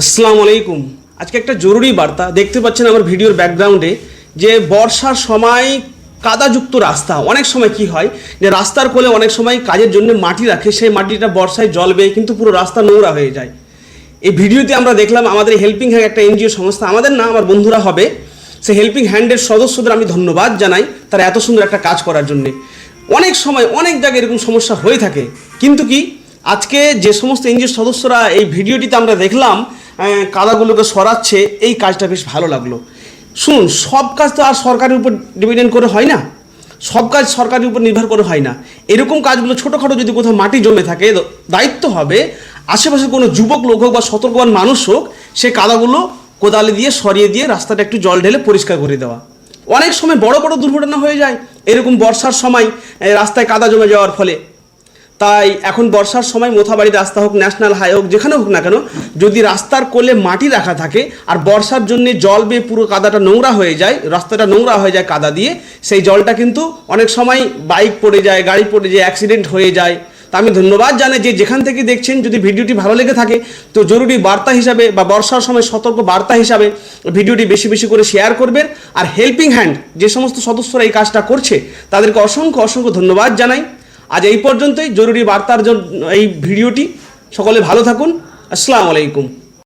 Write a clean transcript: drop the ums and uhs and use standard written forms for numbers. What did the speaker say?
আসসালামু আলাইকুম। আজকে একটা জরুরি বার্তা দেখতে পাচ্ছেন আমার ভিডিওর ব্যাকগ্রাউন্ডে যে বর্ষার সময় কাদাযুক্ত রাস্তা। অনেক সময় কি হয় যে রাস্তার কোলে অনেক সময় কাজের জন্য মাটি রাখে, সেই মাটিটা বর্ষায় জল বেয়ে কিন্তু পুরো রাস্তা নোংরা হয়ে যায়। এই ভিডিওতে আমরা দেখলাম আমাদের হেল্পিং হ্যান্ড একটা এনজিও সংস্থা, আমাদের না আমার বন্ধুরা হবে, সেই হেল্পিং হ্যান্ডের সদস্যদের আমি ধন্যবাদ জানাই তারা এত সুন্দর একটা কাজ করার জন্যে। অনেক সময় অনেক জায়গায় এরকম সমস্যা হয়ে থাকে, কিন্তু কি আজকে যে সমস্ত এনজিওর সদস্যরা এই ভিডিওটিতে আমরা দেখলাম কাদাগুলোকে সরাচ্ছে, এই কাজটা বেশ ভালো লাগলো। শুনুন, সব কাজ তো আর সরকারের উপর ডিপেন্ড করে হয় না, সব কাজ সরকারের উপর নির্ভর করে হয় না। এরকম কাজগুলো ছোটোখাটো যদি কোথাও মাটি জমে থাকে, দায়িত্ব হবে আশেপাশে কোনো যুবক লোক হোক বা সতর্কবান মানুষ হোক, সে কাদাগুলো কোদালে দিয়ে সরিয়ে দিয়ে রাস্তাটা একটু জল ঢেলে পরিষ্কার করে দেওয়া। অনেক সময় বড় বড় দুর্ঘটনা হয়ে যায় এরকম বর্ষার সময় রাস্তায় কাদা জমে যাওয়ার ফলে। তাই এখন বর্ষার সময় মোথাবাড়ি রাস্তা হোক, ন্যাশনাল হাই হোক, যেখানে হোক না কেন, যদি রাস্তার কোলে মাটি রাখা থাকে আর বর্ষার জন্য জল বেয়ে পুরো কাদাটা নোংরা হয়ে যায়, রাস্তাটা নোংরা হয়ে যায় কাদা দিয়ে, সেই জলটা কিন্তু অনেক সময় বাইক পড়ে যায়, গাড়ি পড়ে যায়, অ্যাক্সিডেন্ট হয়ে যায়। তা আমি ধন্যবাদ জানাই যে যেখান থেকে দেখছেন, যদি ভিডিওটি ভালো লেগে থাকে তো জরুরি বার্তা হিসাবে বা বর্ষার সময় সতর্ক বার্তা হিসাবে ভিডিওটি বেশি বেশি করে শেয়ার করবেন। আর হেল্পিং হ্যান্ড যে সমস্ত সদস্যরা এই কাজটা করছে তাদেরকে অসংখ্য অসংখ্য ধন্যবাদ জানাই। আজ এই পর্যন্তই জরুরি বার্তার জন্য এই ভিডিওটি। সকলে ভালো থাকুন। আসসালামু আলাইকুম।